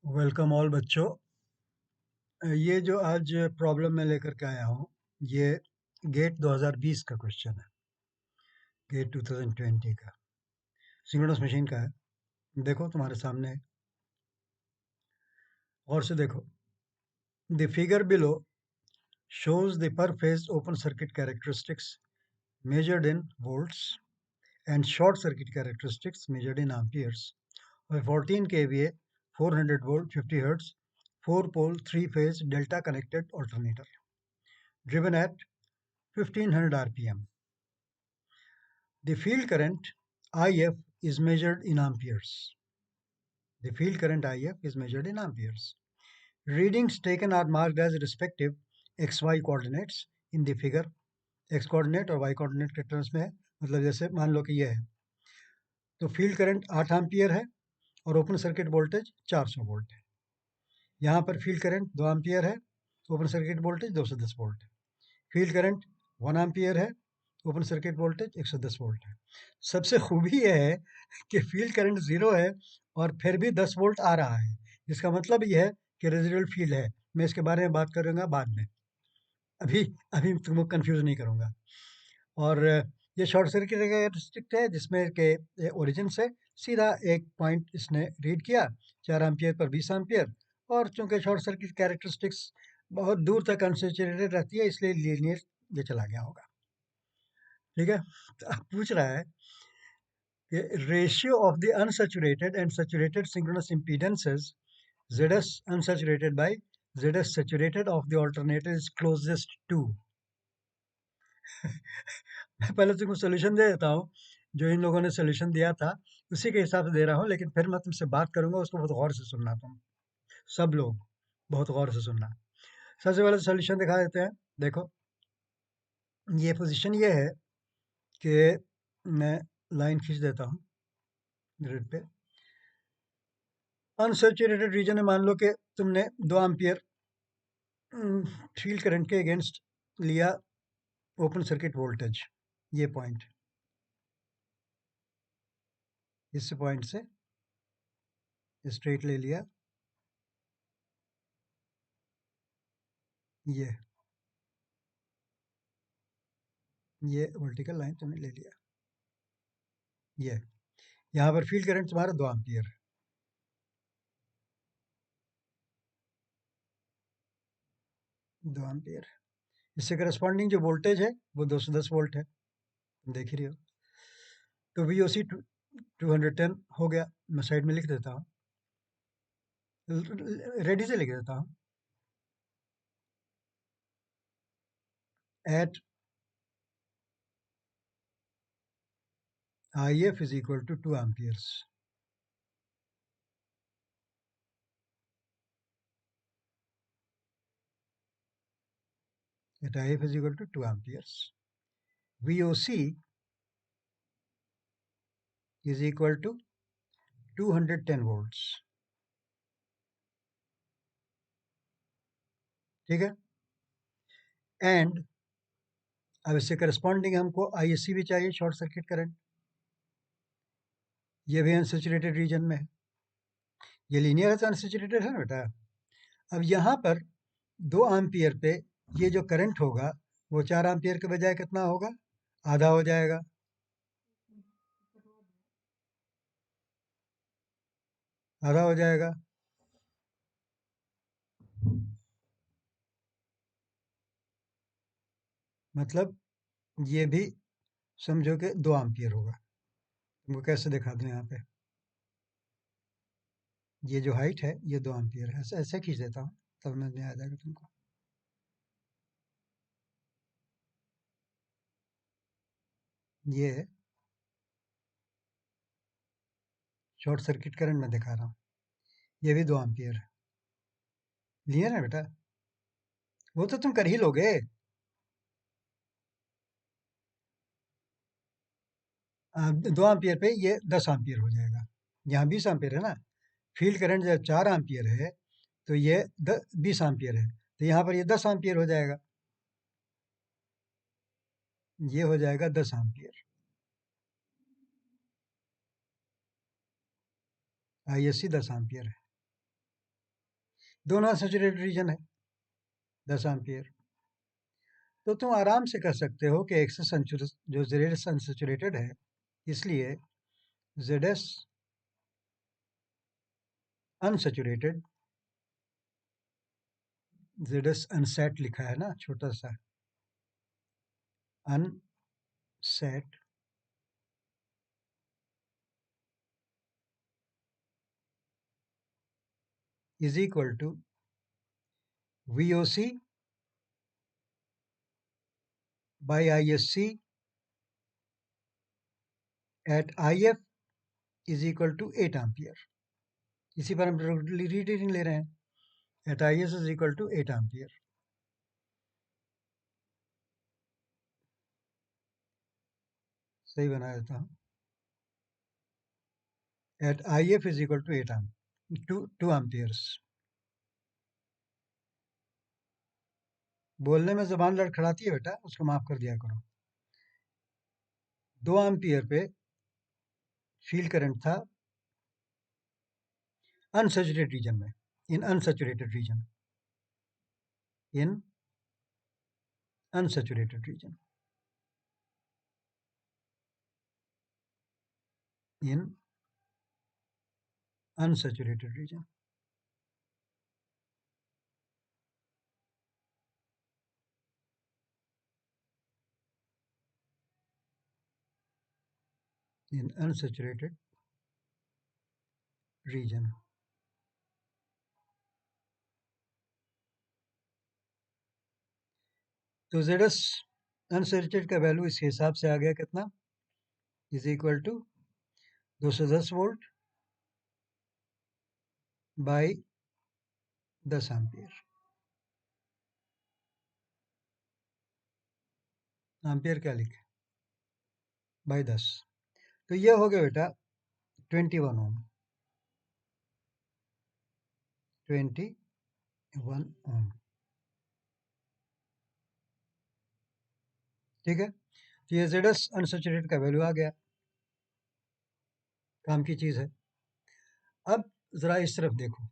Welcome all बच्चों। ये जो आज प्रॉब्लम मैं लेकर के आया हूँ, ये गेट 2020 का क्वेश्चन है। गेट 2020 का सिंक्रोनस मशीन का है। देखो तुम्हारे सामने है, और से देखो। The figure below shows the per phase open circuit characteristics measured in volts and short circuit characteristics measured in amperes of a 14 kVA 400 volt 50 hertz 4 pole 3 phase delta connected alternator driven at 1500 rpm. The field current IF is measured in amperes. The field current IF is measured in amperes. Readings taken are marked as respective XY coordinates in the figure. X coordinate और Y coordinate के terms में है, मतलब जैसे मान लो कि ये है, तो फील्ड करंट 8 एम्पियर है और ओपन सर्किट वोल्टेज 400 वोल्ट है। यहाँ पर फील्ड करंट 2 एम्पियर है, ओपन सर्किट वोल्टेज 210 वोल्ट है। फील्ड करंट 1 एम्पियर है, ओपन सर्किट वोल्टेज 110 वोल्ट है। सबसे खूबी यह है कि फील्ड करंट 0 है और फिर भी 10 वोल्ट आ रहा है। इसका मतलब यह है कि रेजिडुअल फील्ड है। मैं इसके बारे में बात करूँगा बाद में, अभी अभी तुमको कंफ्यूज नहीं करूँगा। और ये शॉर्ट सर्किट कैरेक्टरिस्टिक है, जिसमें के ओरिजिन से सीधा एक पॉइंट इसने रीड किया 4 एम्पियर पर 20 एम्पियर, और चूंकि शॉर्ट सर्किट कैरेक्टरिस्टिक्स बहुत दूर तक अनसेचुरेटेड रहती है, इसलिए लीनियर ये चला गया होगा। ठीक है, तो अब पूछ रहा है कि ratio of the unsaturated and saturated synchronous impedances ZS unsaturated by ZS saturated of the alternator is closest to. मैं पहले तुमको सोल्यूशन दे देता हूँ, जो इन लोगों ने सोल्यूशन दिया था उसी के हिसाब से दे रहा हूँ, लेकिन फिर मैं तुमसे बात करूंगा, उसको बहुत गौर से सुनना। तुम सब लोग बहुत गौर से सुनना। सबसे पहले सोल्यूशन दिखा देते हैं। देखो, ये पोजीशन ये है कि मैं लाइन खींच देता हूँ ग्रिड पे। अनसैचुरेटेड रीजन में मान लो कि तुमने 2 एम्पियर फील्ड करंट के अगेंस्ट लिया ओपन सर्किट वोल्टेज, ये पॉइंट, इस पॉइंट से स्ट्रेट ले लिया, ये ये वर्टिकल लाइन तुमने ले लिया। ये यहाँ पर फील्ड करंट तुम्हारा 2 एम्पियर है, 2 एम्पियर। इससे करस्पॉन्डिंग जो वोल्टेज है वो 210 वोल्ट है, तुम देख ही रहे हो। तो VOC 210 हो गया। मैं साइड में लिख देता हूँ, रेडी से लिख देता हूँ। At IF is equal to 2 amperes. At IF is equal to 2 amperes. VOC is equal to 210 volts. ठीक है, एंड अब इससे करस्पॉन्डिंग हमको ISC भी चाहिए, शॉर्ट सर्किट करंट। ये भी अनसेचुरेटेड रीजन में है, ये लीनियर है तो अनसेचुरेटेड है ना बेटा। अब यहाँ पर 2 एम्पियर पे ये जो करंट होगा वो 4 एम्पियर के बजाय कितना होगा? आधा हो जाएगा। आधा हो जाएगा, मतलब ये भी समझो कि 2 एम्पियर होगा। तुमको कैसे दिखा दूं, यहाँ पे ये जो हाइट है ये 2 एम्पियर है, ऐसे ऐसे खींच देता हूँ तब समझ में आ जाएगा तुमको। ये शॉर्ट सर्किट करंट में दिखा रहा हूँ, ये भी 2 एम्पियर है। क्लियर है बेटा? वो तो तुम कर ही लोगे। 2 एम्पियर पे ये 10 एम्पियर हो जाएगा। यहाँ 20 एम्पियर है ना, फील्ड करंट जब 4 एम्पियर है तो ये 20 एम्पियर है, तो यहाँ पर ये 10 एम्पियर हो जाएगा। ये हो जाएगा 10 एम्पियर। ISC 10 एम्पियर है। दोनों अनसैचुरेटेड रीजन है, 10 एम्पियर। तो तुम आराम से कह सकते हो कि एक्सेस जो ZS अनसैचुरेटेड है, इसलिए ZS अनसैचुरेटेड, ZS अनसेट लिखा है ना, छोटा सा अनसेट, is equal to VOC by ISC at IF is equal to 8 ampere. इसी पर हम रीडिंग ले रहे हैं। At IS is equal to 8 ampere. सही बना देता हूँ। At IF is equal to 2 amperes. बोलने में जबान लड़खड़ाती है बेटा, उसको माफ कर दिया करो। 2 एम्पियर पे फील्ड करंट था अनसैचुरेटेड रीजन में, in unsaturated region, in unsaturated region, in unsaturated region. In unsaturated region. तो ZS अनसैचुरेटेड का वैल्यू इसके हिसाब से आ गया कितना, is equal to 210 volt by 10 ampere. Ampere क्या लिखे, बाई 10। तो ये हो गया बेटा 21 ओम, 21 ओम। ठीक है, तो ये ZS अनसैचुरेटेड का वैल्यू आ गया, काम की चीज़ है। अब ज़रा इस तरफ देखो,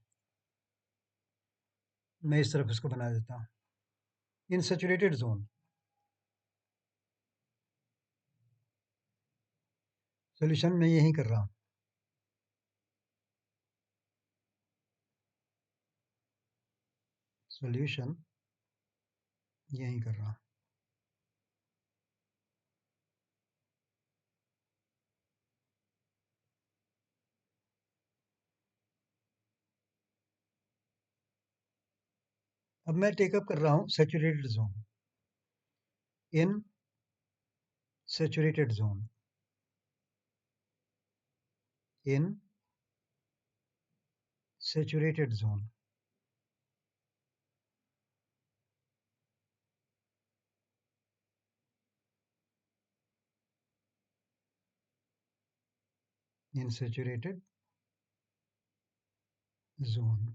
मैं इस तरफ इसको बना देता हूँ, इन सैचुरेटेड जोन। सोल्यूशन मैं यही कर रहा हूँ, सोल्यूशन यही कर रहा हूँ। अब मैं टेकअप कर रहा हूँ saturated zone, in saturated zone, in saturated zone. In saturated zone.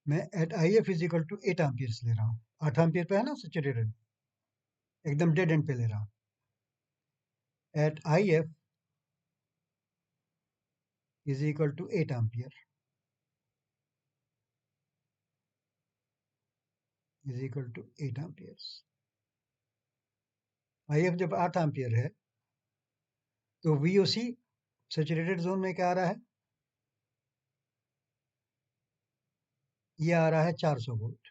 मैं at IF is equal to 8 amperes ले रहा हूँ, 8 एम्पियर पे है ना सैचुरेटेड, एकदम डेड एंड पे ले रहा हूँ। At IF is equal to 8 ampere, is equal to 8 amperes. IF जब 8 एम्पियर है तो VOC सैचुरेटेड जोन में क्या आ रहा है, ये आ रहा है 400 वोल्ट।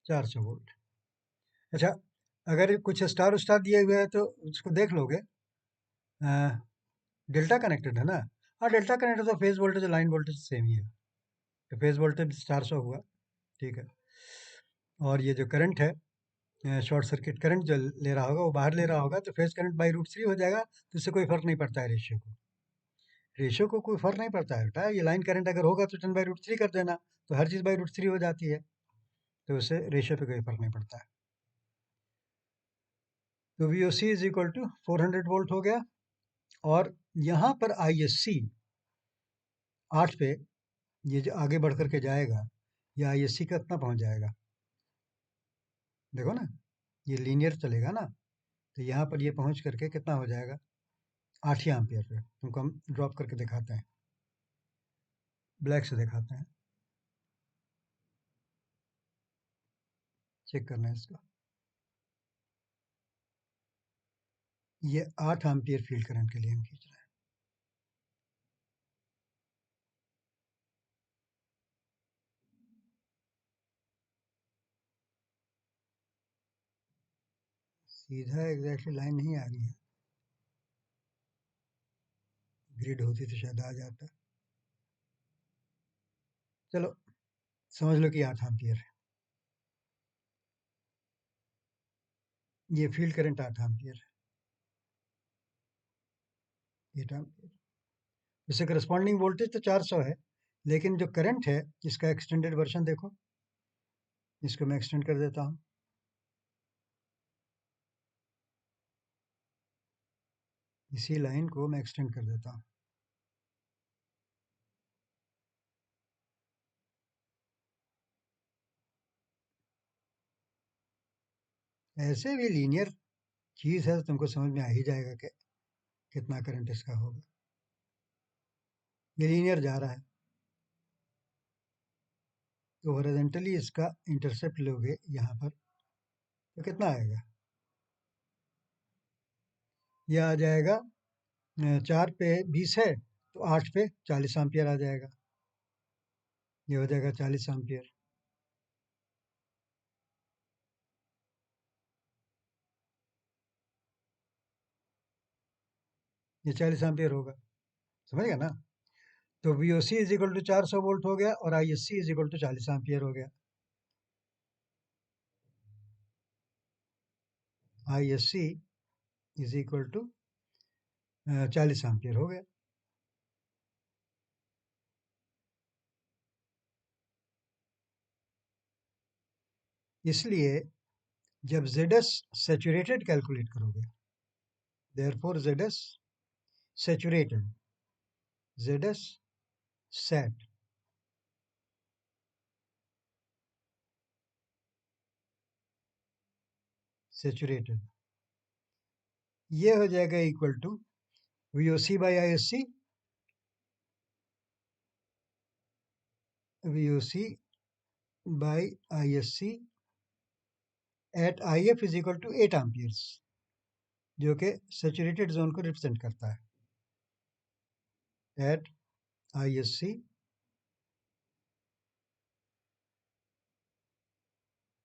चार सौ वोल्ट। अच्छा, अगर कुछ स्टार स्टार दिए हुए हैं तो उसको देख लोगे, डेल्टा कनेक्टेड है ना। हाँ, डेल्टा कनेक्टेड तो फेज वोल्टेज और लाइन वोल्टेज सेम ही है, तो फेज वोल्टेज 400 हुआ, ठीक है। और ये जो करंट है, शॉर्ट सर्किट करंट जो ले रहा होगा वो बाहर ले रहा होगा, तो फेज करंट बाई रूट 3 हो जाएगा, तो इससे कोई फर्क नहीं पड़ता है रेशियो को। रेशियो को कोई फर्क नहीं पड़ता है बेटा, ये लाइन करंट अगर होगा तो 10/√3 कर देना, तो हर चीज़ बाई√3 हो जाती है, तो उससे रेशियो पे कोई फर्क नहीं पड़ता है। तो VOC is equal to 400 volt हो गया, और यहाँ पर ISC 8 पे ये जो आगे बढ़ कर के जाएगा, ये ISC का कितना पहुंच जाएगा? देखो ना, ये लीनियर चलेगा ना, तो यहाँ पर ये पहुंच करके कितना हो जाएगा? 8 ही एम्पियर पे। तुमको हम ड्रॉप करके दिखाते हैं, ब्लैक से दिखाते हैं, चेक करना है इसका। ये 8 एम्पियर फील्ड करंट के लिए हम खींच रहे हैं। सीधा एग्जैक्टली लाइन नहीं आ रही है, ग्रिड होती तो शायद आ जाता। चलो समझ लो कि 8 एम्पियर है, ये फील्ड करंट 8 एम्पियर है, 8 एम्पियर। इससे करस्पॉन्डिंग वोल्टेज तो 400 है, लेकिन जो करंट है इसका एक्सटेंडेड वर्जन देखो, इसको मैं एक्सटेंड कर देता हूँ। इसी लाइन को मैं एक्सटेंड कर देता हूँ। ऐसे भी लीनियर चीज़ है तो तुमको समझ में आ ही जाएगा कि कितना करंट इसका होगा। ये लीनियर जा रहा है, तो हॉरिजॉन्टली इसका इंटरसेप्ट लोगे यहाँ पर तो कितना आएगा? यह आ जाएगा 4 पे 20 है तो 8 पे 40 एम्पियर आ जाएगा, ये हो जाएगा 40 एम्पियर। ये 40 एम्पियर होगा, समझ गया ना? तो VOC is equal to 400 volt हो गया और ISC is equal to 40 ampere हो गया। ISC is equal to 40 ampere हो गया। इसलिए जब ZS सैचुरेटेड कैलकुलेट करोगे, therefore ZS saturated, ZS sat, saturated, ये हो जाएगा equal to VOC by ISC, VOC by ISC at IF is equal to 8 amperes, जो कि सैचुरेटेड जोन को रिप्रेजेंट करता है। At ISC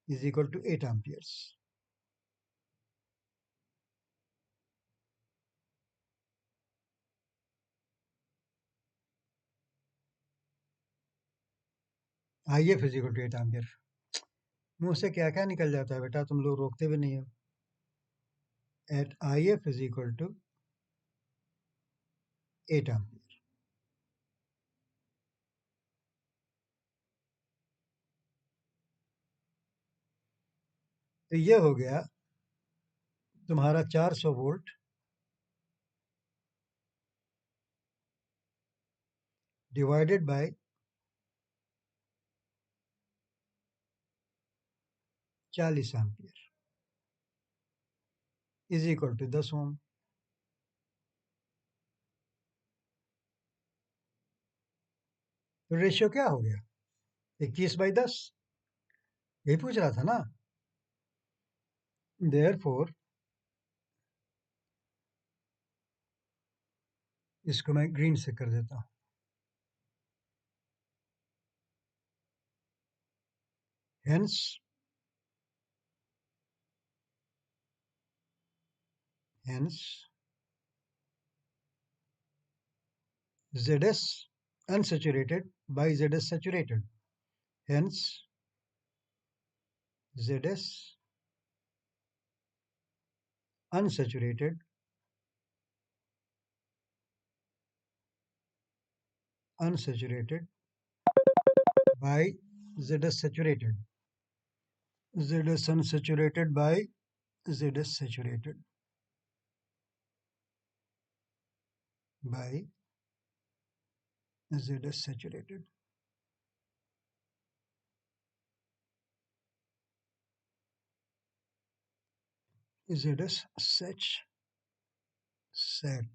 is equal to 8 amperes. IF is equal to 8 ampere. मुंह से क्या क्या निकल जाता है बेटा, तुम लोग रोकते भी नहीं हो। At IF is equal to 8 ampere. तो ये हो गया तुम्हारा 400 volt divided by 40 ampere is equal to 10 ohm. तो रेशियो क्या हो गया? 21/10, यही पूछ रहा था ना। देयरफॉर इसको मैं ग्रीन से कर देता हूँ। Hence hence ZS unsaturated by ZS saturated, hence ZS unsaturated unsaturated by ZS saturated, ZS unsaturated by ZS saturated by Z is saturated. Z is sat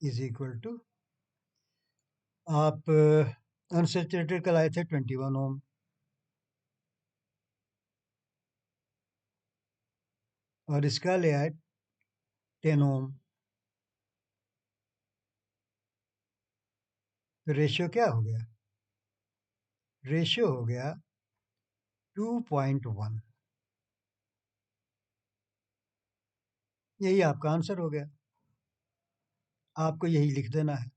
is equal to, आप unsaturated का लाए थे 21 ओम, और इसका ले आए 10 ओम। तो ratio क्या हो गया? रेशियो हो गया 2.1। यही आपका आंसर हो गया। आपको यही लिख देना है,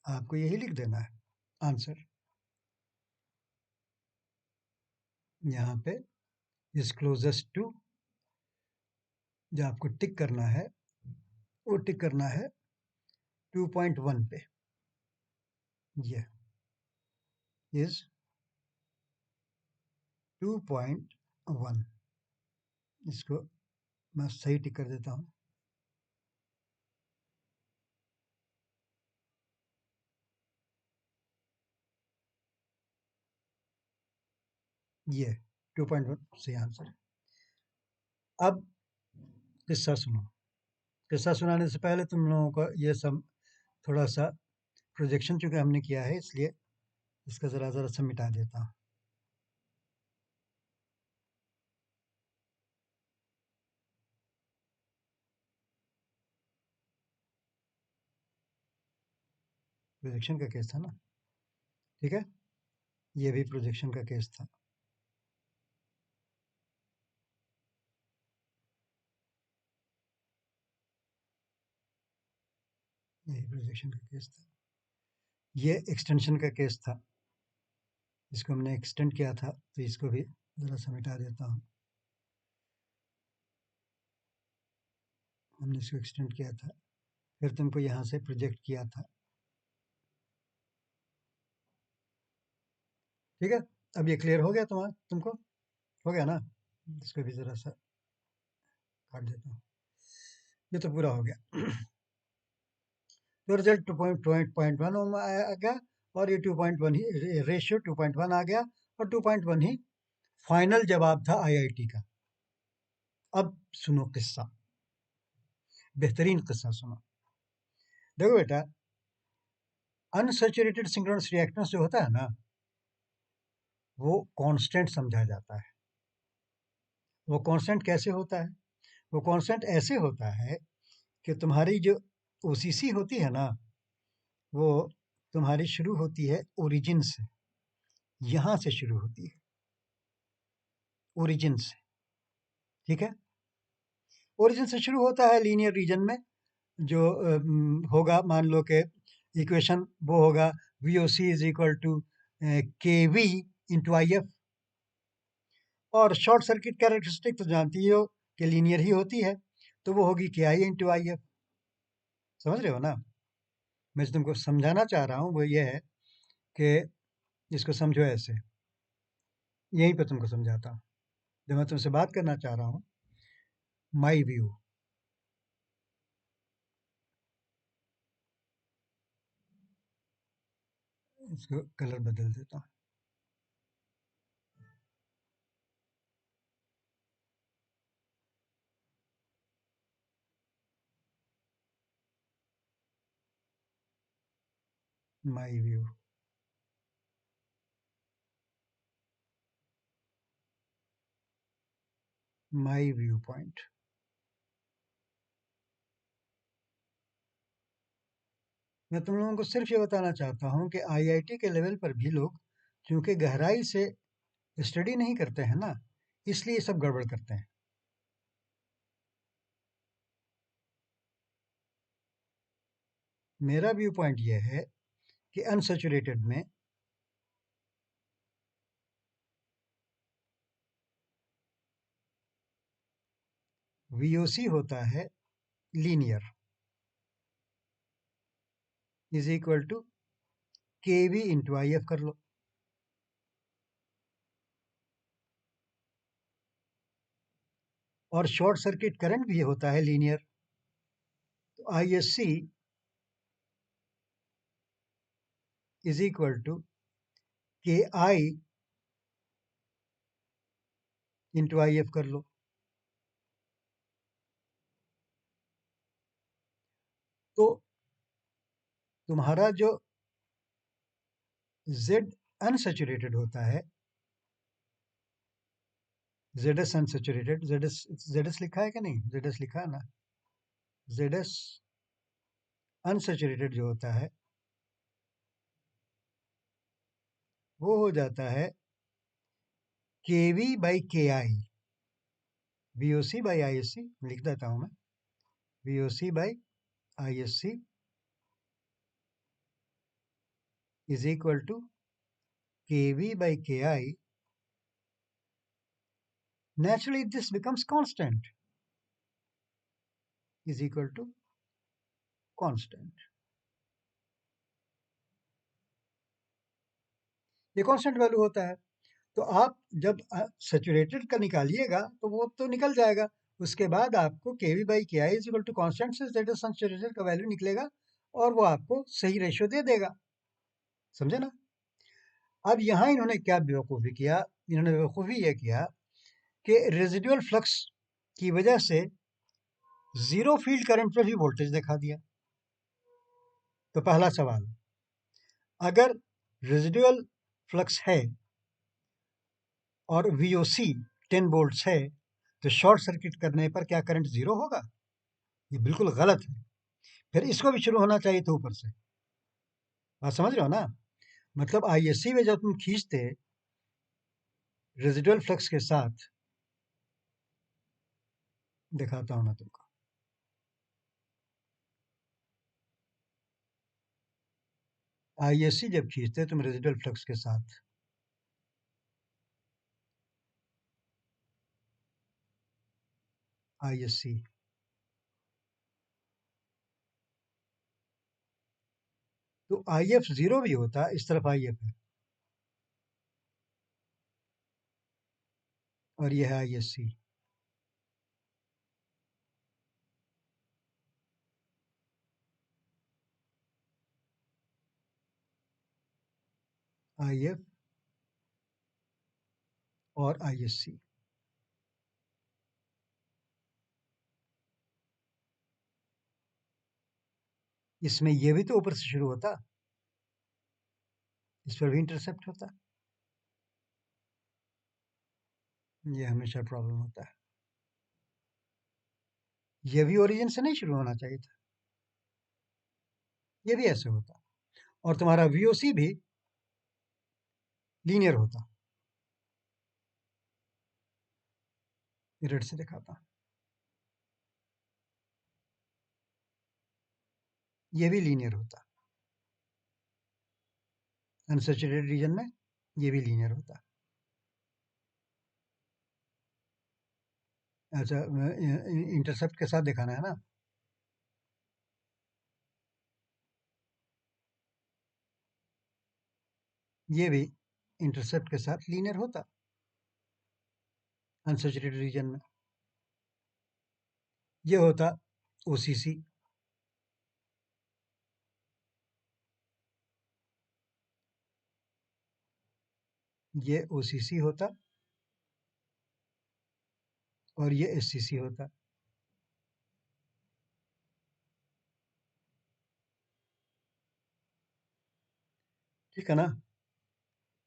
आपको यही लिख देना है आंसर। यहाँ पे इज क्लोजेस्ट टू, जो आपको टिक करना है वो टिक करना है 2.1 पे। ये इज 2.1। इसको मैं सही टिक कर देता हूँ। ये 2.1 सही आंसर है। अब किस्सा सुनो। किस्सा सुनाने से पहले तुम लोगों को ये सब थोड़ा सा प्रोजेक्शन चूंकि हमने किया है, इसलिए इसका ज़रा ज़रा सा मिटा देता हूँ। प्रोजेक्शन का केस था ना, ठीक है? ये भी प्रोजेक्शन का केस था। यही प्रोजेक्शन का केस था। ये एक्सटेंशन का केस था, इसको हमने एक्सटेंड किया था, तो इसको भी ज़रा सा मिटा देता हूँ। हमने इसको एक्सटेंड किया था, फिर तुमको यहाँ से प्रोजेक्ट किया था, ठीक है? अब ये क्लियर हो गया तुमको? हो गया ना? इसको भी ज़रा सा काट देता हूँ। ये तो पूरा हो गया। तो रिजल्ट 2.1 आ गया, और ये 2.1 ही रेशियो 2.1 आ गया, और 2.1 ही फाइनल जवाब था आईआईटी का। अब सुनो किस्सा, बेहतरीन किस्सा सुनो। देखो बेटा, अनसैचुरेटेड सिंक्रोनस रिएक्टेंस जो होता है ना, वो कांस्टेंट समझा जाता है। वो कांस्टेंट कैसे होता है? वो कांस्टेंट ऐसे होता है कि तुम्हारी जो ओसीसी होती है ना, वो तुम्हारी शुरू होती है ओरिजिन से, यहाँ से शुरू होती है, ओरिजिन से, ठीक है? ओरिजिन से शुरू होता है लीनियर रीजन में, जो होगा, मान लो कि इक्वेशन वो होगा V O C is equal to K V into I F. और शॉर्ट सर्किट कैरेक्टरिस्टिक तो जानती हो कि लीनियर ही होती है, तो वो होगी के आई इंटू आई एफ। समझ रहे हो ना? मैं जो तुमको समझाना चाह रहा हूँ वो ये है कि इसको समझो ऐसे, यहीं पे तुमको समझाता हूँ। जब मैं तुमसे बात करना चाह रहा हूँ, माई व्यू, इसको कलर बदल देता हूँ। My view, my view point. मैं तुम लोगों को सिर्फ ये बताना चाहता हूँ कि आईआईटी के लेवल पर भी लोग क्योंकि गहराई से स्टडी नहीं करते हैं ना, इसलिए सब गड़बड़ करते हैं। मेरा व्यू पॉइंट ये है कि अनसैचुरेटेड में वीओसी होता है linear, is equal to K V into I F कर लो। और शॉर्ट सर्किट करंट भी होता है लीनियर। तो ISC is equal to KI into IF कर लो। तो तुम्हारा जो Z अनसेचुरेटेड होता है, ZS अनसेचुरेटेड, ZS लिखा है कि नहीं? ZS लिखा है ना? ZS अनसेचुरेटेड जो होता है वो हो जाता है KV by KI, VOC by ISC लिख देता हूँ मैं, VOC by ISC is equal to KV by KI. Naturally, this becomes constant, is equal to constant. ये कांस्टेंट वैल्यू होता है। तो आप जब सैचुरेटेड का निकालिएगा तो वो तो निकल जाएगा, उसके बाद आपको KV by KI is equal to constant से दैट इज सैचुरेटेड का वैल्यू निकलेगा और वो आपको सही रेशियो दे देगा। समझे ना? अब यहाँ इन्होंने क्या बेवकूफ़ी किया, इन्होंने बेवकूफ़ी ये किया कि रेजिडुअल फ्लक्स की वजह से जीरो फील्ड करंट पर भी वोल्टेज दिखा दिया। तो पहला सवाल, अगर रेजिडुअल फ्लक्स है और VOC 10 वोल्ट्स है तो शॉर्ट सर्किट करने पर क्या करंट जीरो होगा? ये बिल्कुल गलत है। फिर इसको भी शुरू होना चाहिए था ऊपर से। बात समझ रहे हो ना? मतलब ISC में जब तुम खींचते रेजिडुअल फ्लक्स के साथ, दिखाता हूं मैं तुमको। ISC जब खींचते तुम रेजिडुअल फ्लक्स के साथ, ISC, तो IF जीरो भी होता, इस तरफ IF है और यह है ISC। IF और ISC, इसमें ये भी तो ऊपर से शुरू होता, इस पर भी इंटरसेप्ट होता। ये हमेशा प्रॉब्लम होता है। ये भी ओरिजिन से नहीं शुरू होना चाहिए था, ये भी ऐसे होता और तुम्हारा VOC भी लीनियर होता। रेड से दिखाता, ये भी लीनियर होता, अनसैचुरेटेड रीजन में ये भी लीनियर होता। अच्छा, इंटरसेप्ट के साथ दिखाना है ना? ये भी इंटरसेप्ट के साथ लीनियर होता अनसैचुरेटेड रीजन में। ये होता OCC, ये OCC होता और ये SCC होता। ठीक है ना?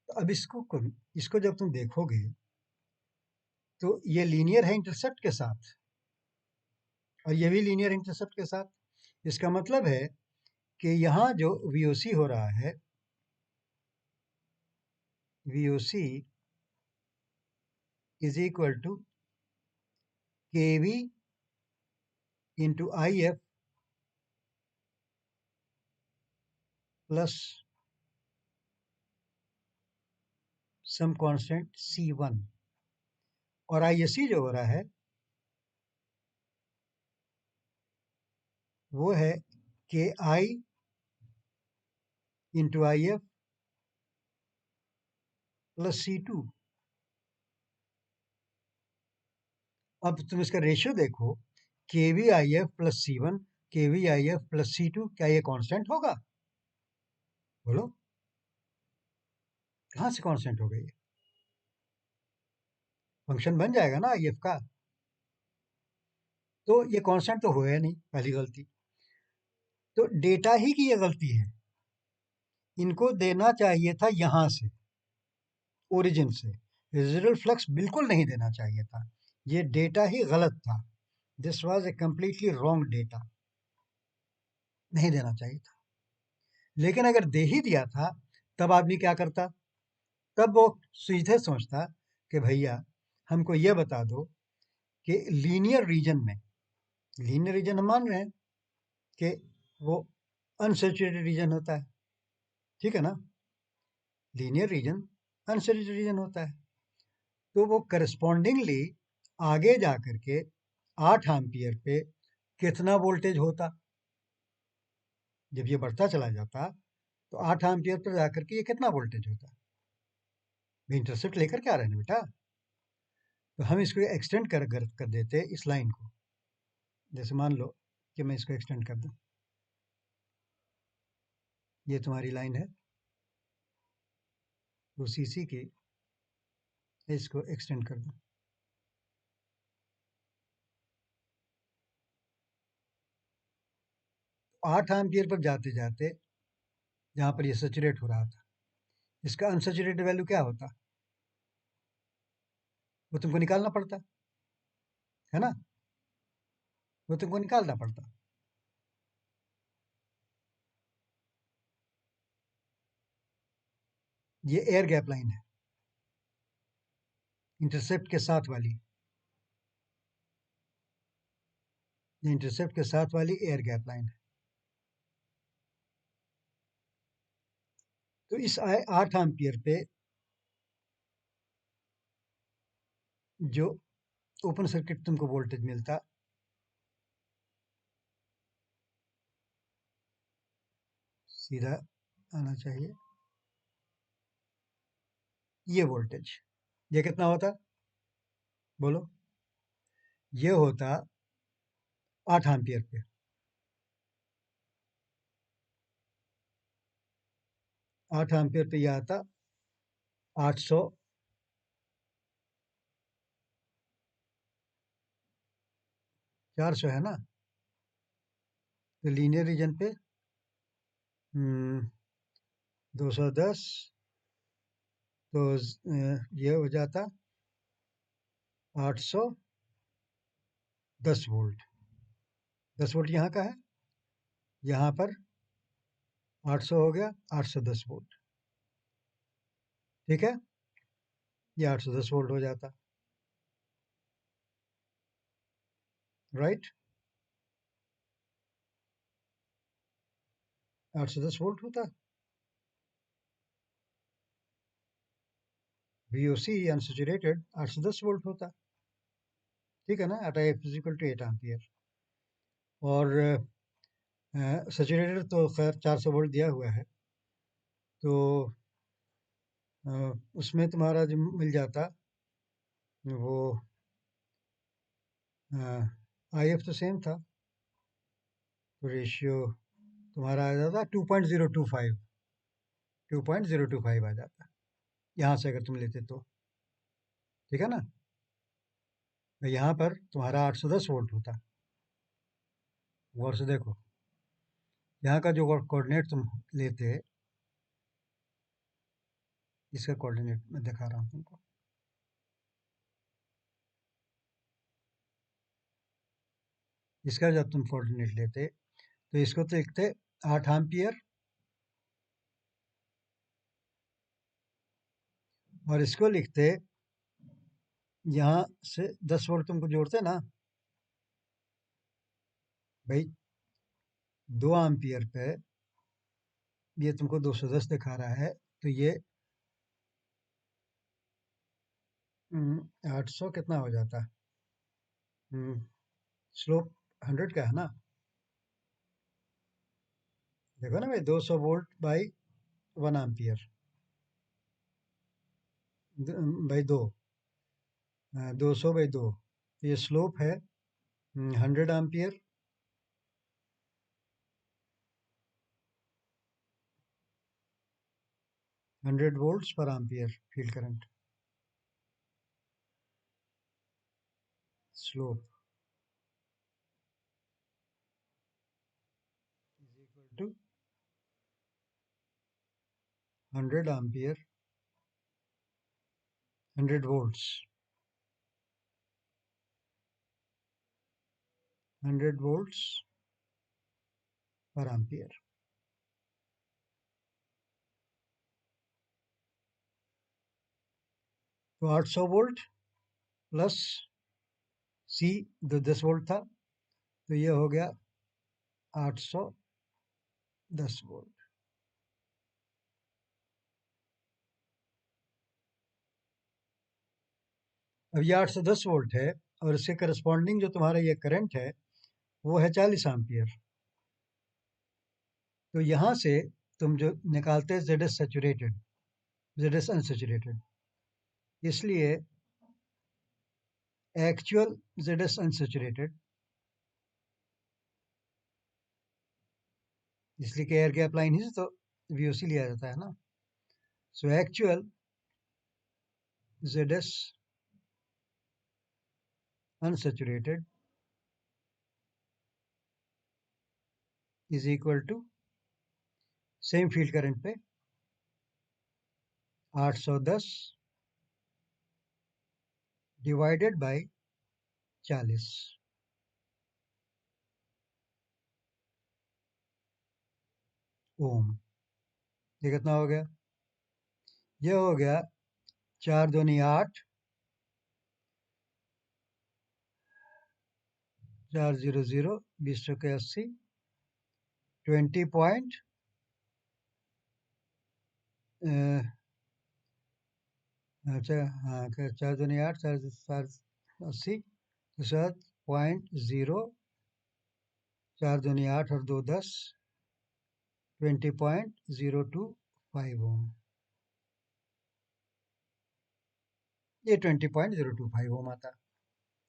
तो अब इसको जब तुम देखोगे तो ये लीनियर है इंटरसेप्ट के साथ और ये भी लीनियर इंटरसेप्ट के साथ। इसका मतलब है कि यहाँ जो VOC हो रहा है, VOC is equal to KV into IF plus some constant C1 और ISC जो हो रहा है वो है KI into IF plus C2 अब तुम इसका रेशियो देखो, के we I F plus C1 के we I F plus C2, क्या ये कांस्टेंट होगा? बोलो, कहाँ से कांस्टेंट होगा ये? फंक्शन बन जाएगा ना आई एफ का, तो ये कांस्टेंट तो होया नहीं, पहली गलती। तो डेटा ही की ये गलती है, इनको देना चाहिए था यहाँ से, ओरिजिन से। रेजिडुअल फ्लक्स बिल्कुल नहीं देना चाहिए था, ये डेटा ही गलत था। This was a completely wrong data, नहीं देना चाहिए था। लेकिन अगर दे ही दिया था, तब आदमी क्या करता? तब वो सीधे सोचता कि भैया हमको ये बता दो कि लीनियर रीजन में, लीनियर रीजन हम मान रहे हैं कि वो अनसैचुरेटेड रीजन होता है, ठीक है ना? लीनियर रीजन अनसैचुरेटेड रीजन होता है, तो वो करस्पॉन्डिंगली आगे जा करके 8 एम्पियर पे कितना वोल्टेज होता? जब ये बढ़ता चला जाता, तो 8 एम्पियर पर जाकर के ये कितना वोल्टेज होता? इंटरसेप्ट लेकर के आ रहे हैं ना बेटा, तो हम इसको एक्सटेंड कर देते इस लाइन को। जैसे मान लो कि मैं इसको एक्सटेंड कर दूं, ये तुम्हारी लाइन है, वो सीसी की, इसको एक्सटेंड कर दूं, 8 एम्पियर पर जाते जाते जहाँ पर ये सैचुरेट हो रहा था, इसका अनसैचुरेटेड वैल्यू क्या होता? वो तुमको निकालना पड़ता है ना, वो तुमको निकालना पड़ता। ये एयर गैप लाइन है, इंटरसेप्ट के साथ वाली, ये इंटरसेप्ट के साथ वाली एयर गैप लाइन है। तो इस 8 एम्पियर पे जो ओपन सर्किट तुमको वोल्टेज मिलता, सीधा आना चाहिए, ये वोल्टेज, ये कितना होता? बोलो, ये होता 8 एम्पियर पे, 8 एम्पियर पे ये आता 800, 400 है ना, तो लीनियर रीजन पे 210, तो ये हो जाता 810 वोल्ट। 10 वोल्ट यहाँ का है, यहाँ पर 800 हो गया, 810 वोल्ट, ठीक है, ये 810 वोल्ट हो जाता, राइट, 810 वोल्ट होता। VOC अनसैचुरेटेड 810 वोल्ट होता, ठीक है ना, at I physical to 8 ampere. और सैचुरेटेड तो खैर 400 वोल्ट दिया हुआ है, तो उसमें तुम्हारा जो मिल जाता, वो आई एफ तो सेम था, तो रेशियो तुम्हारा आ जाता 2.025, 2.025 आ जाता यहाँ से अगर तुम लेते तो, ठीक है ना? तो यहाँ पर तुम्हारा 810 वोल्ट होता। गौर से देखो, यहाँ का जो कोऑर्डिनेट तुम लेते, इसका कोऑर्डिनेट मैं दिखा रहा हूँ तुमको, इसका जब तुम कोऑर्डिनेट लेते, तो इसको तो लिखते 8 एम्पियर, और इसको लिखते, यहाँ से 10 वोल्ट तुमको जोड़ते ना भाई, 2 एम्पियर पे ये तुमको 210 दिखा रहा है, तो ये 800 कितना हो जाता? स्लोप 100 का है ना, देखो ना भाई, 200 volt by 1 ampere, by 2, 200 by 2, ये स्लोप है 100 ampere, 100 volts per ampere field current. Slope is equal to 100 ampere, 100 volts, 100 volts per ampere. तो 800 वोल्ट प्लस सी जो 10 वोल्ट था, तो ये हो गया 810 वोल्ट। अब ये 810 वोल्ट है और इसके करस्पॉन्डिंग जो तुम्हारा ये करंट है वो है 40 एम्पियर। तो यहाँ से तुम जो निकालते Z S saturated, Z S unsaturated, इसलिए एक्चुअल जेड एस अनसेचुरेटेड, इसलिए कि एयर गैप लाइन ही तो वीओसी लिया जाता है ना। So actual Z S unsaturated is equal to same field current पे 810 डिवाइडेड बाय 40 ओम। ये कितना हो गया? ये हो गया 4 दूनी 8, 400, 20 चौके 80, 20 पॉइंट अच्छा हाँ 4 दूनी 8, 4 4 80, 7.0, 4 दूनी 8 और 2 10, 20.025 ओम। ये 20.025 ओम आता,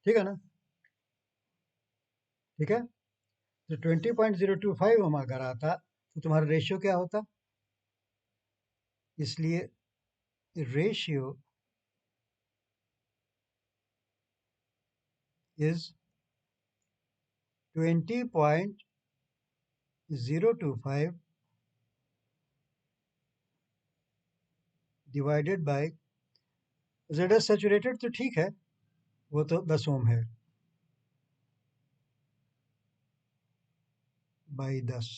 ठीक है ना? ठीक है, तो 20.025 ओम अगर आता तो तुम्हारा रेशियो क्या होता? इसलिए ratio is 20.025 divided by Z S saturated, तो ठीक है, वो तो 10 ओम है, बाई 10,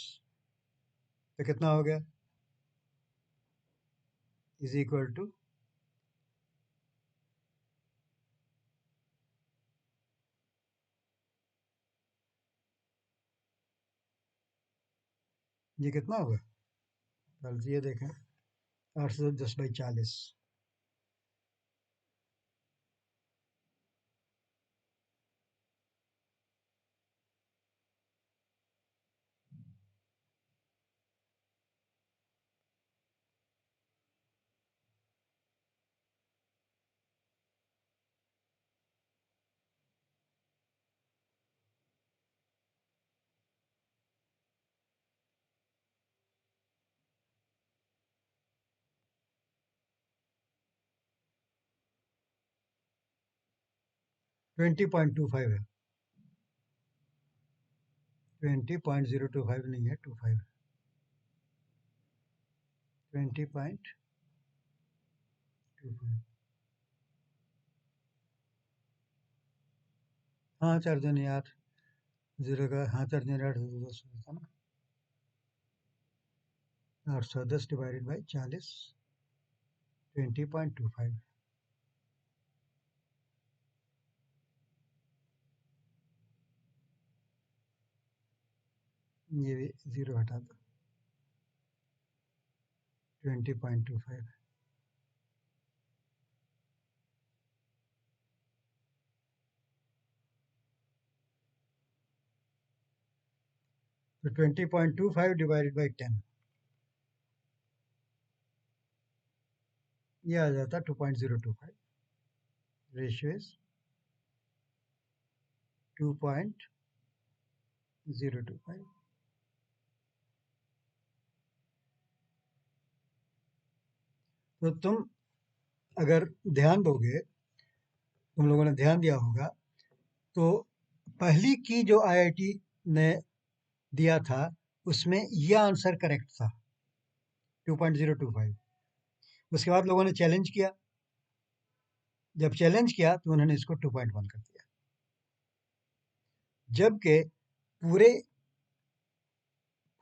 तो कितना हो गया? इज इक्वल टू ये कितना होगा? चल ये देखें, 810/40, 20.25 है, 20.025 नहीं है, 25, 20.25। हाँ 4 दूनी 8, जीरो का हाँ 4 दूनी 8 10 होता ना, 810 डिवाइडेड बाई 40, 20.25। ये भी जीरो हटा दो, 20.25। तो 20.25 डिवाइडेड बाई 10, ये आ जाता 2.025। Ratio is 2.025। तो तुम अगर ध्यान दोगे, तुम लोगों ने ध्यान दिया होगा, तो पहली की जो आईआईटी ने दिया था उसमें यह आंसर करेक्ट था, 2.025। उसके बाद लोगों ने चैलेंज किया, जब चैलेंज किया तो उन्होंने इसको 2.1 कर दिया, जबकि पूरे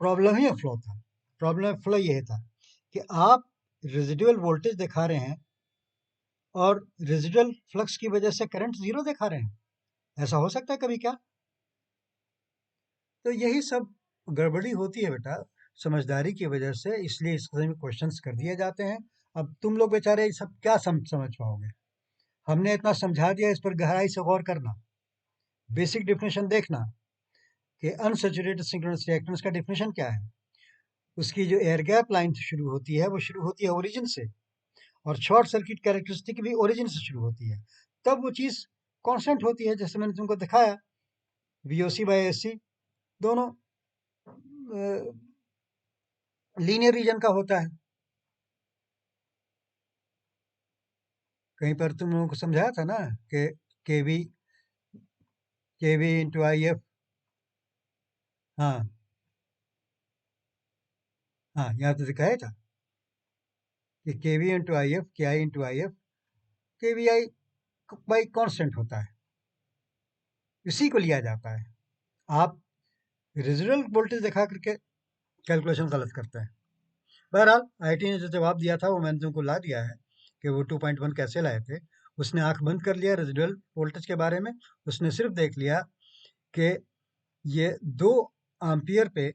प्रॉब्लम ही फ्लो था। प्रॉब्लम फ्लो यह था कि आप रेजिडुअल वोल्टेज दिखा रहे हैं और रेजिडुअल फ्लक्स की वजह से करंट जीरो दिखा रहे हैं। ऐसा हो सकता है कभी क्या? तो यही सब गड़बड़ी होती है बेटा, समझदारी की वजह से, इसलिए इस तरह में क्वेश्चंस कर दिए जाते हैं। अब तुम लोग बेचारे ये सब क्या समझ पाओगे? हमने इतना समझा दिया, इस पर गहराई से गौर करना, बेसिक डेफिनेशन देखना कि अनसैचुरेटेड सिंक्रोनस रिएक्टेंस का डेफिनेशन क्या है। उसकी जो एयर गैप लाइन शुरू होती है वो शुरू होती है ओरिजिन से, और शॉर्ट सर्किट कैरेक्टरिस्टिक भी ओरिजिन से शुरू होती है। तब वो चीज़ कांस्टेंट होती है, जैसे मैंने तुमको दिखाया, वीओसी बाय एससी दोनों लीनियर रीजन का होता है। कहीं पर तुम लोगों को समझाया था ना कि केवी केवी इंटू आई एफ। हाँ, हाँ, यहाँ तो दिखाया था कि केवी इंटू आई एफ, के आई इंटू आई एफ, के वी आई बाई कॉन्स्टेंट होता है, इसी को लिया जाता है। आप रेजिडुअल वोल्टेज दिखा करके कैलकुलेशन गलत करते हैं। बहरहाल आईआईटी ने जो जवाब दिया था वो मैंने तुमको ला दिया है कि वो 2.1 कैसे लाए थे। उसने आंख बंद कर लिया रेजिडुअल वोल्टेज के बारे में। उसने सिर्फ देख लिया कि ये 2 एम्पियर पे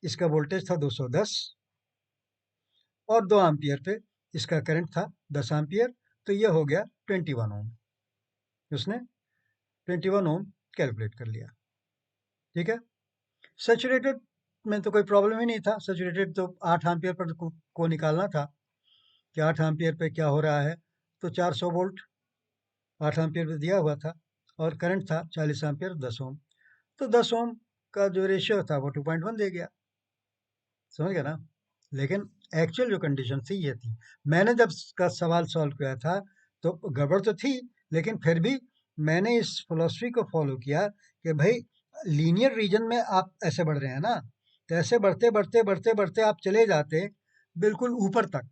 इसका वोल्टेज था 210, और 2 एम्पियर पे इसका करंट था 10 एम्पियर, तो ये हो गया 21 ओम। उसने 21 ओम कैलकुलेट कर लिया। ठीक है। सैचुरेटेड में तो कोई प्रॉब्लम ही नहीं था, सैचुरेटेड तो 8 एम्पियर पर को निकालना था कि 8 एम्पियर पे क्या हो रहा है। तो 400 वोल्ट 8 एम्पियर पे दिया हुआ था, और करंट था 40 एम्पियर 10 ओम। तो 10 ओम का जो रेशियो था वो 2.1 दे गया। समझ गया ना? लेकिन एक्चुअल जो कंडीशन थी ये थी। मैंने जब इसका सवाल सॉल्व किया था तो गड़बड़ तो थी, लेकिन फिर भी मैंने इस फिलॉसफी को फॉलो किया कि भाई लीनियर रीजन में आप ऐसे बढ़ रहे हैं ना, तो ऐसे बढ़ते बढ़ते बढ़ते बढ़ते आप चले जाते बिल्कुल ऊपर तक,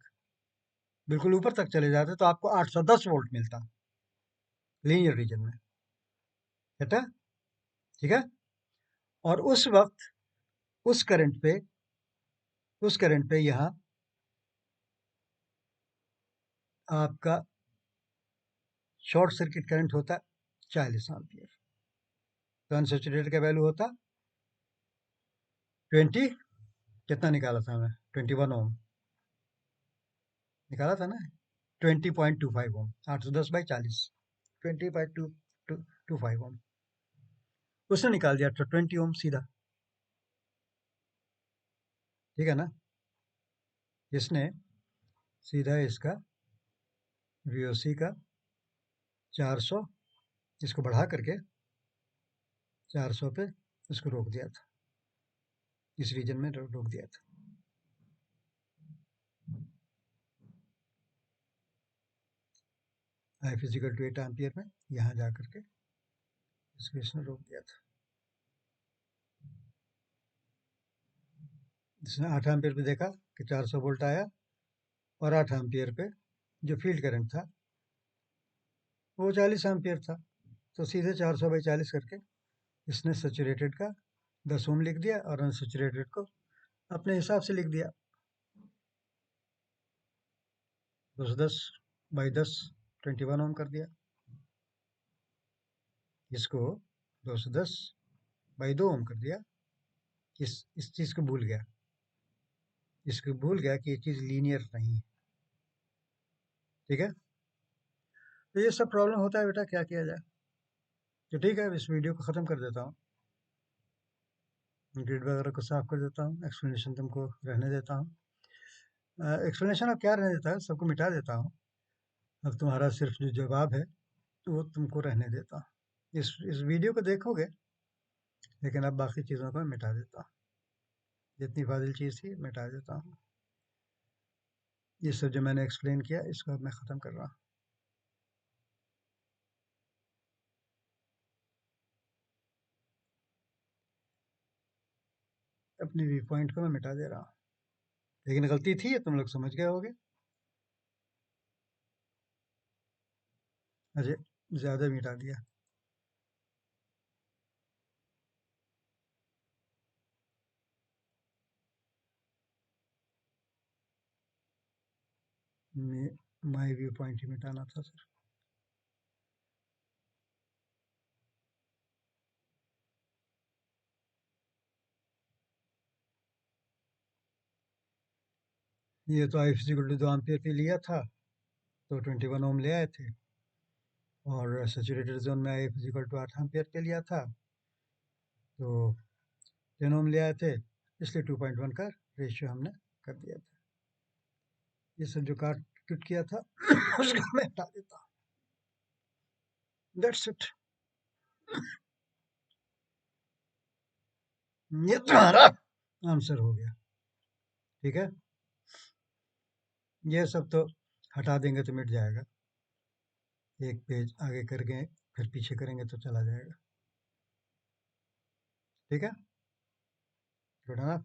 बिल्कुल ऊपर तक चले जाते तो आपको 810 वोल्ट मिलता लीनियर रीजन में। बेटा, ठीक है। और उस वक्त उस करंट पे यहाँ आपका शॉर्ट सर्किट करंट होता 40 एम्पियर। तो अनसैचुरेटेड का वैल्यू होता 20, कितना निकाला था मैं, 21 ओम निकाला था ना, 20.25 ओम, 810/40, 20.225 ओम। उसने निकाल दिया तो 20 ओम सीधा। ठीक है ना? इसने सीधा इसका वीओसी का 400 इसको बढ़ा करके 400 पे इसको रोक दिया था, इस रीजन में रोक दिया था। आई फिजिकल टू 8 एम्पियर में यहाँ जा करके इसको इसने रोक दिया था। जिसने 8 एम्पियर पे देखा कि 400 वोल्ट आया, और 8 एम्पियर पे जो फील्ड करंट था वो 40 एम्पियर था। तो सीधे 400/40 करके इसने सैचुरेटेड का 10 ओम लिख दिया और अनसैचुरेटेड को अपने हिसाब से लिख दिया। 210/10 21 ओम कर दिया। इसको 210/2 ओम कर दिया। इस चीज़ को भूल गया, इसको भूल गया कि ये चीज़ लीनियर नहीं है। ठीक है। तो ये सब प्रॉब्लम होता है बेटा, क्या किया जाए। तो ठीक है, अब इस वीडियो को ख़त्म कर देता हूँ, ग्रिड वगैरह को साफ कर देता हूँ, एक्सप्लेनेशन तुमको रहने देता हूँ। एक्सप्लेनेशन अब क्या रहने देता है, सबको मिटा देता हूँ। अब तुम्हारा सिर्फ जो जवाब है वो तुमको रहने देता हूँ। इस वीडियो को देखोगे, लेकिन अब बाकी चीज़ों को मैं मिटा देता हूँ। जितनी फाजिल चीज़ थी मिटा देता हूँ। ये सब जो मैंने एक्सप्लेन किया इसको अब मैं ख़त्म कर रहा हूँ। अपने व्यू पॉइंट को मैं मिटा दे रहा हूँ। लेकिन गलती थी, ये तुम लोग समझ गए होगे। अजय, ज़्यादा मिटा दिया। माई व्यू पॉइंट ही मिटाना था सर। ये तो आई फिजिकल टू 2 एम्पियर पे लिया था, तो 21 ओम ले आए थे। और सैचुरेटेड जोन में आई फिजिकल टू 8 एम्पियर पे लिया था, तो 10 ओम ले आए थे। इसलिए 2.1 का रेशियो हमने कर दिया था। ये सब जो काट कुट किया था उसको मैं हटा देता हूँ। That's it. ये तुम्हारा आंसर हो गया। ठीक है, ये सब तो हटा देंगे तो मिट जाएगा। एक पेज आगे करके फिर पीछे करेंगे तो चला जाएगा। ठीक है, गुड ना।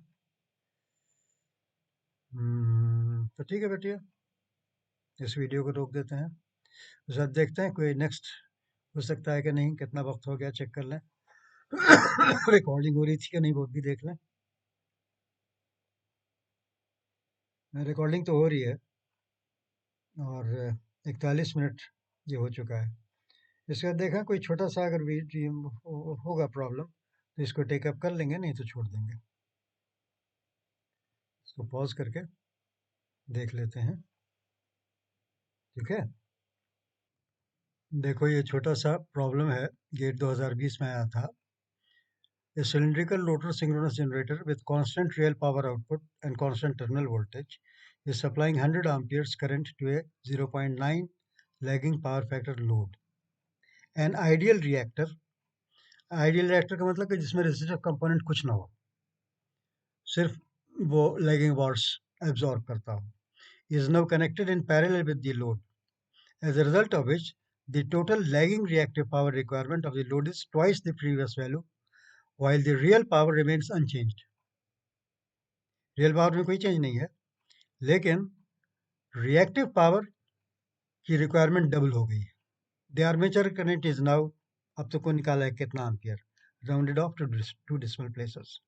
तो ठीक है बेटिया, इस वीडियो को रोक देते हैं। जरा देखते हैं कोई नेक्स्ट हो सकता है कि नहीं। कितना वक्त हो गया चेक कर लें। रिकॉर्डिंग हो रही थी कि नहीं वो भी देख लें। रिकॉर्डिंग तो हो रही है, और 41 मिनट ये हो चुका है। इसका देखा कोई छोटा सा अगर वीडियो होगा प्रॉब्लम तो इसको टेकअप कर लेंगे, नहीं तो छोड़ देंगे। इसको पॉज करके देख लेते हैं। ठीक है, देखो ये छोटा सा प्रॉब्लम है, गेट 2020 में आया था। A cylindrical rotor synchronous generator with constant real power output and constant terminal voltage is supplying 100 amperes current to a 0.9 lagging power factor load. An ideal reactor का मतलब कि जिसमें रेजिस्टिव कंपोनेंट कुछ ना हो, सिर्फ वो लैगिंग वाट्स एब्जॉर्ब करता हो, is now connected in parallel with the load, as a result of which the total lagging reactive power requirement of the load is twice the previous value, while the real power remains unchanged. Real power में कोई change नहीं है, लेकिन reactive power की requirement double हो गई है। The armature current is now, अब तो को निकाला है कितना ampere, rounded off to decimal places.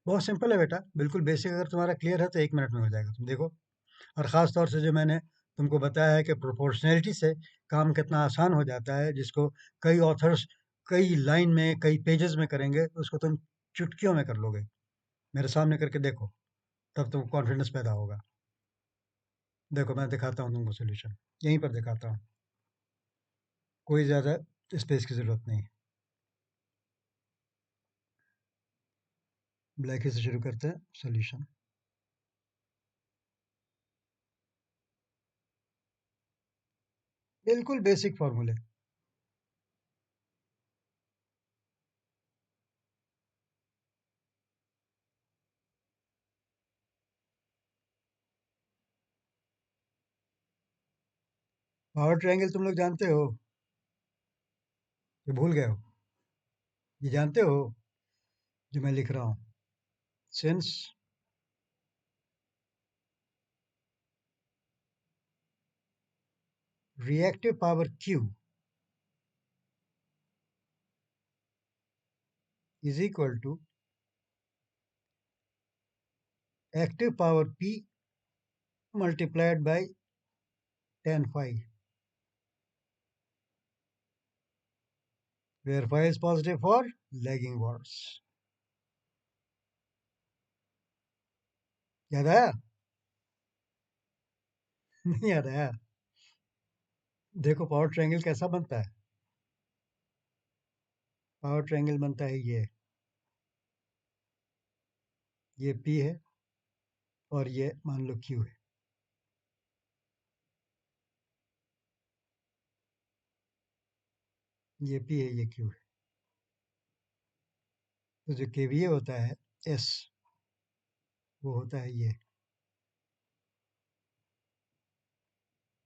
बहुत सिंपल है बेटा, बिल्कुल बेसिक। अगर तुम्हारा क्लियर है तो 1 मिनट में हो जाएगा, तुम देखो। और ख़ास तौर से जो मैंने तुमको बताया है कि प्रोपोर्शनैलिटी से काम कितना आसान हो जाता है, जिसको कई ऑथर्स कई लाइन में कई पेजेस में करेंगे, उसको तुम चुटकियों में कर लोगे। मेरे सामने करके देखो, तब तुमको कॉन्फिडेंस पैदा होगा। देखो मैं दिखाता हूँ तुमको सोल्यूशन, यहीं पर दिखाता हूँ, कोई ज़्यादा स्पेस की ज़रूरत नहीं। ब्लैक ही से शुरू करते हैं सोल्यूशन। बिल्कुल बेसिक फार्मूले। पावर ट्रायंगल तुम लोग जानते हो, ये भूल गए हो? ये जानते हो जो मैं लिख रहा हूँ? Since reactive power Q is equal to active power P multiplied by 10 phi, where phi is positive for lagging watts। याद आया? नहीं याद आया? देखो पावर ट्रायंगल कैसा बनता है। पावर ट्रायंगल बनता है ये P है, और ये मान लो Q है। ये P है, ये Q है। तो जो केवीए होता है एस, वो होता है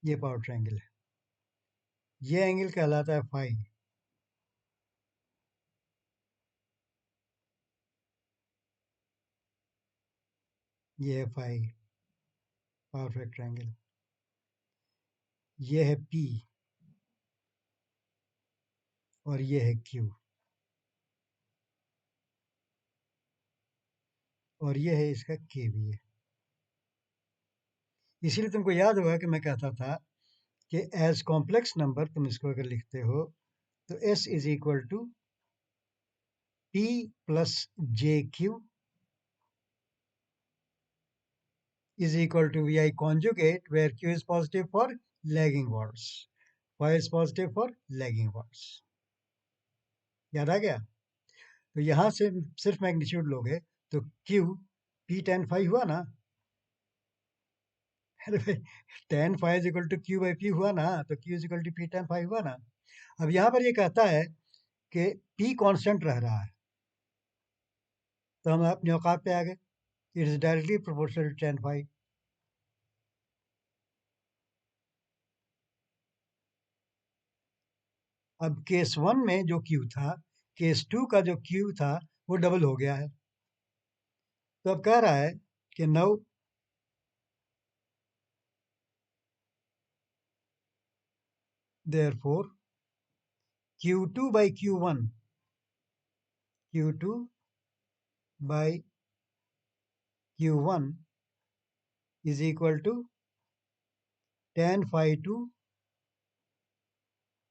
ये पावर ट्रायंगल है। ये एंगल कहलाता है फाई। ये है फाई, परफेक्ट ट्रायंगल। ये है पी और ये है क्यू और ये है इसका केवीए। इसीलिए तुमको याद होगा कि मैं कहता था कि एज कॉम्प्लेक्स नंबर तुम इसको अगर लिखते हो तो S is equal to P plus J Q is equal to Vi conjugate, where Q is positive for lagging words, Y is positive for lagging words. याद आ गया? तो यहाँ से सिर्फ मैग्नीट्यूड लोगे तो Q P tan phi हुआ ना? अरे भाई, tan phi is equal to Q by P हुआ ना? तो Q is equal to P tan phi हुआ ना? अब यहाँ पर ये कहता है कि P कांस्टेंट रह रहा है, तो हम अपने औकात पे आ गए। It is directly proportional to tan phi। अब केस 1 में जो Q था, केस 2 का जो Q था वो डबल हो गया है। तो अब कह रहा है कि now therefore Q2 by Q1, Q2 by Q1 is equal to tan phi 2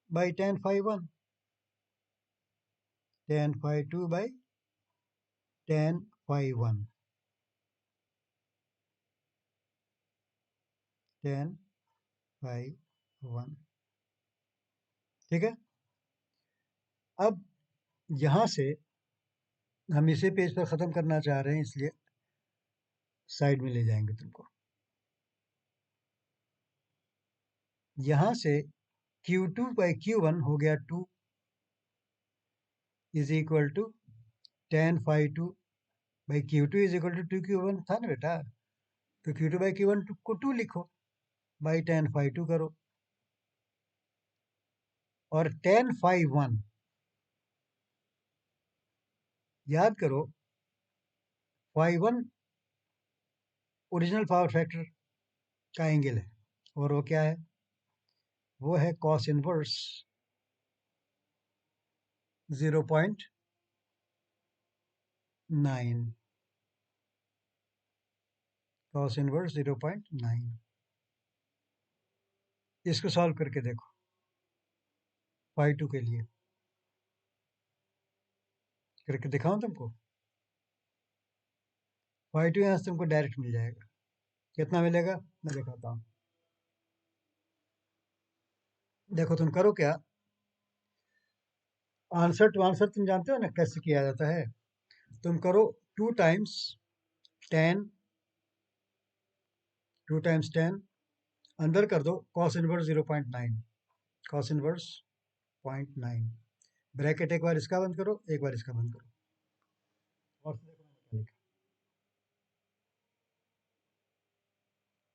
by tan phi 1, tan phi 2 by tan phi 1, tan phi 1। ठीक है? अब यहां से हम इसे पेज पर ख़त्म करना चाह रहे हैं, इसलिए साइड में ले जाएंगे तुमको। यहां से Q2 by Q1 हो गया 2 is equal to tan phi 2 by Q2 is equal to 2Q1 था ना बेटा? तो Q2 by Q1 को 2 लिखो, बाई tan phi 2 करो, और tan phi 1 याद करो, phi 1 ओरिजिनल पावर फैक्टर का एंगल है, और वो क्या है? वो है cos इनवर्स 0.9, cos इनवर्स 0.9। इसको सॉल्व करके देखो phi 2 के लिए, करके दिखाऊं तुमको? phi 2 यहाँ से तुमको डायरेक्ट मिल जाएगा। कितना मिलेगा मैं दिखाता हूँ। देखो तुम करो क्या, आंसर टू आंसर तुम जानते हो ना कैसे किया जाता है। तुम करो 2 टाइम्स टेन, अंदर कर दो cos inverse 0.9, cos inverse 0.9, bracket एक बार इसका बंद करो, एक बार इसका बंद करो, और फिर देखो मैंने क्या लिखा।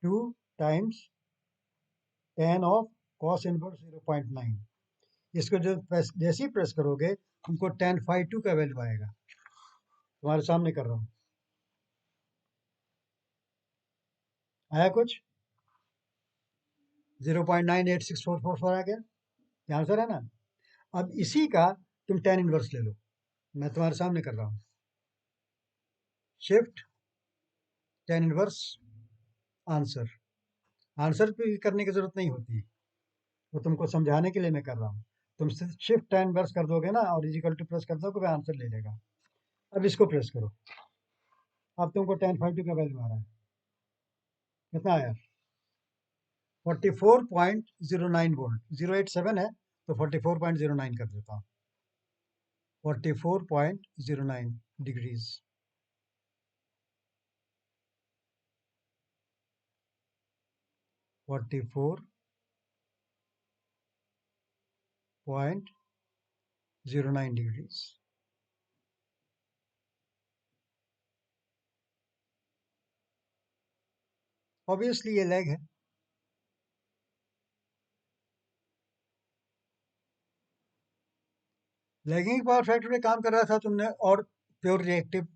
2 times tan of cos inverse 0.9। इसको जो जैसे ही प्रेस करोगे तुमको tan phi 2 का वैल्यू आएगा। तुम्हारे सामने कर रहा हूँ, आया कुछ? 0.98644 आ गया, ये आंसर है ना? अब इसी का तुम tan इनवर्स ले लो, मैं तुम्हारे सामने कर रहा हूँ। Shift tan inverse answer, answer पे करने की जरूरत नहीं होती, वो तुमको समझाने के लिए मैं कर रहा हूँ। तुम सिर्फ शिफ्ट tan इनवर्स कर दोगे ना और इजिकल टू प्रेस कर दोगे, वह आंसर ले लेगा। अब इसको प्रेस करो, अब तुमको tan phi 2 का वैल्यू आ रहा है। कितना आया? 44.09 वोल्ट। 087 है तो 44.09 कर देता हूँ, 44.09 डिग्रीज। 44.09 डिग्रीज। ऑब्वियसली ये लैग है। लैगिंग पावर फैक्टर पे काम कर रहा था तुमने और प्योर रिएक्टिव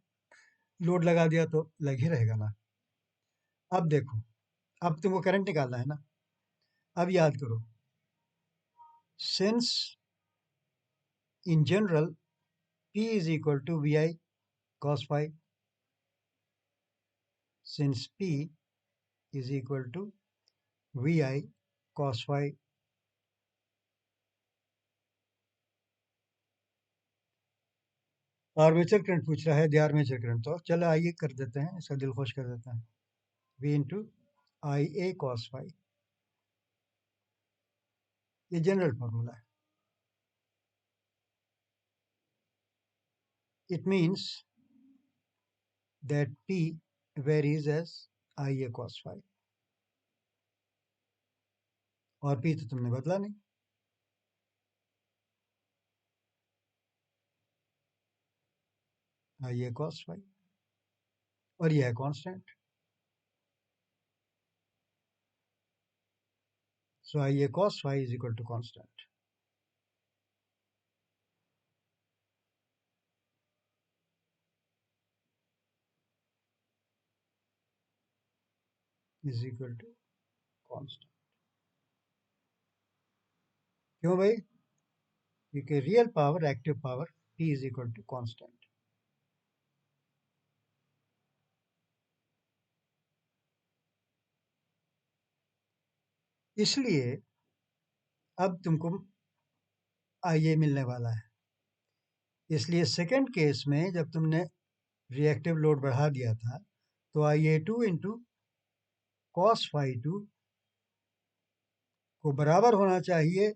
लोड लगा दिया तो लैग ही रहेगा ना। अब देखो, अब तुमको करंट निकालना है ना। अब याद करो, since in general P is equal to VI cos phi, since P is equal to VI cos phi, armature current पूछ रहा है, द आर्मेचर करंट। तो चलो आइए कर देते हैं, इसका दिल खुश कर देते हैं। V into I A cos phi, ये जनरल फॉर्मूला है। It means that P varies as I A cos phi, और P तो तुमने बदला नहीं। आई ए कॉस फाई, और ये है constant. So I A cos phi is equal to constant, is equal to constant. क्यों भाई? क्योंकि real power, active power, P is equal to constant. इसलिए अब तुमको IA मिलने वाला है। इसलिए सेकंड केस में जब तुमने रिएक्टिव लोड बढ़ा दिया था, तो IA2 इंटू कॉस फाई 2 को बराबर होना चाहिए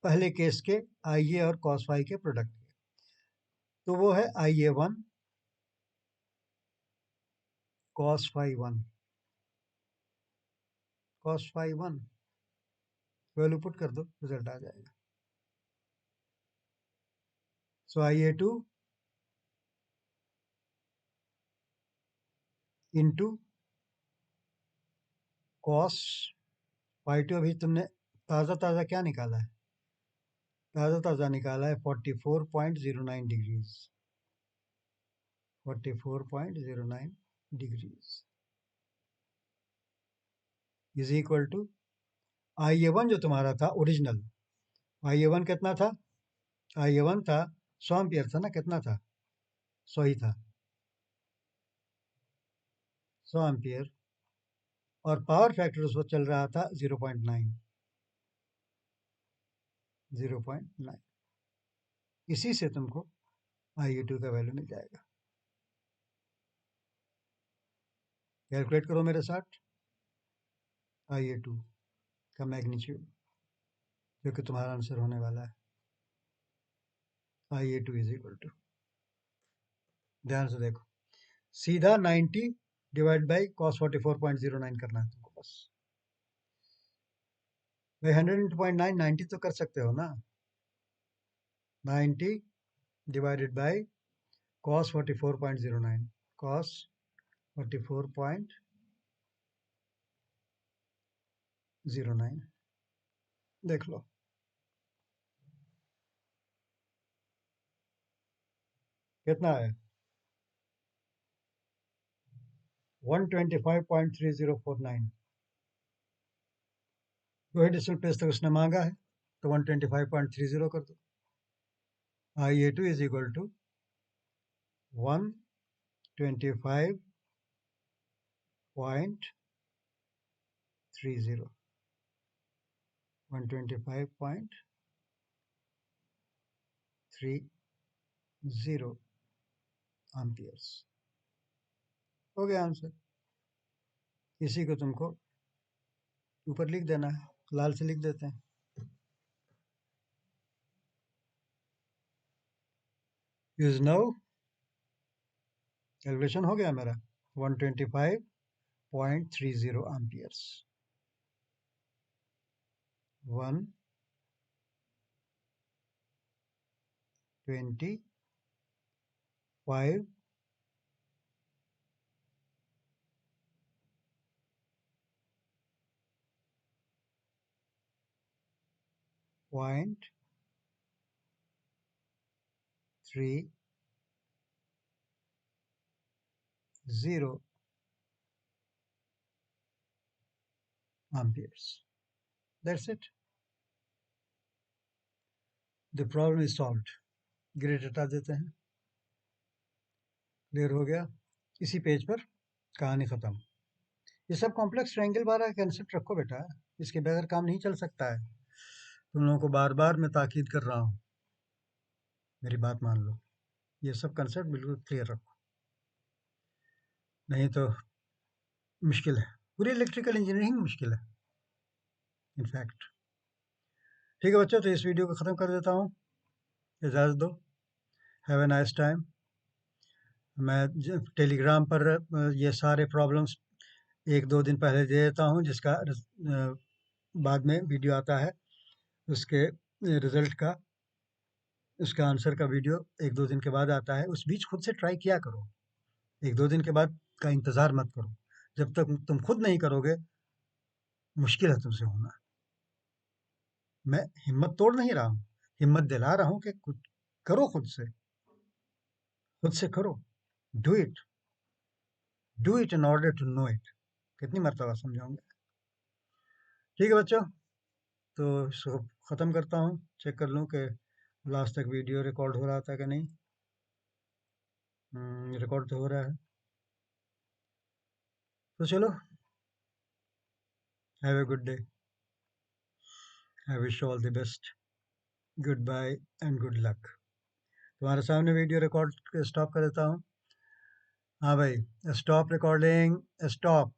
पहले केस के IA और कॉस फाई के प्रोडक्ट के। तो वो है IA1 cos phi 1, cos phi 1 value put कर दो, रिजल्ट आ जाएगा। सो IA2 इंटू कॉस फाई 2, अभी तुमने ताज़ा ताज़ा क्या निकाला है? ताज़ा ताज़ा निकाला है 44.09 degrees, 44.09 degrees is equal to IA1 जो तुम्हारा था ओरिजिनल। IA1 कितना था? IA1 था 100 एम्पियर था ना, कितना था? 100 ही था, 100 एम्पियर, और पावर फैक्टर उस वक्त चल रहा था 0.9, 0.9। इसी से तुमको IA2 का वैल्यू मिल जाएगा। कैलकुलेट करो मेरे साथ IA2 का मैग्नीट्यूड, जो कि तुम्हारा आंसर होने वाला है। IA2 इज इक्वल टू, ध्यान से देखो, सीधा 90 डिवाइड बाई cos 44.09 करना है तुमको बस। भाई 100 इंटू 0.9, 90 तो कर सकते हो ना। 90 डिवाइडेड बाई cos 44.09, cos 44.09, देख लो कितना है, 125.3049। दो ही डिजिटल प्लेस तक उसने मांगा है, तो 125.30 कर दो। IA2 is equal to 125.30, 125.30 amperes हो गया आंसर। इसी को तुमको ऊपर लिख देना है, लाल से लिख देते हैं। इज नाउ कैलकुलेशन हो गया मेरा, 125.30 amperes, 125 0.30 amperes. That's it. The problem is solved. Grade हटा देते हैं. क्लियर हो गया. इसी पेज पर कहानी खत्म. ये सब कॉम्प्लेक्स ट्रायंगल बार का कंसेप्ट रखो बेटा, इसके बगैर काम नहीं चल सकता है. तुम लोगों को बार बार मैं ताकीद कर रहा हूँ, मेरी बात मान लो. ये सब कंसेप्ट बिल्कुल क्लियर रखो, नहीं तो मुश्किल है. पूरी इलेक्ट्रिकल इंजीनियरिंग मुश्किल है इनफैक्ट. ठीक है बच्चों, तो इस वीडियो को ख़त्म कर देता हूँ. इजाज़त दो. Have a nice time. मैं टेलीग्राम पर ये सारे प्रॉब्लम्स 1-2 दिन पहले दे देता हूँ, जिसका बाद में वीडियो आता है उसके रिज़ल्ट का, उसका आंसर का वीडियो 1-2 दिन के बाद आता है. उस बीच खुद से ट्राई किया करो. 1-2 दिन के बाद का इंतज़ार मत करो. जब तक तुम खुद नहीं करोगे, मुश्किल है तुमसे होना. मैं हिम्मत तोड़ नहीं रहा हूँ, हिम्मत दिला रहा हूँ कि कुछ करो. खुद से करो. Do it. Do it in order to know it. कितनी मरतबा समझाऊंगा. ठीक है बच्चों, तो इसको ख़त्म करता हूँ. चेक कर लूँ कि लास्ट तक वीडियो रिकॉर्ड हो रहा था कि नहीं. रिकॉर्ड तो हो रहा है. तो चलो, have a good day. I wish you all the best. Good bye and good luck. तुम्हारे सामने वीडियो रिकॉर्ड स्टॉप कर देता हूँ. हाँ भाई, स्टॉप रिकॉर्डिंग. स्टॉप.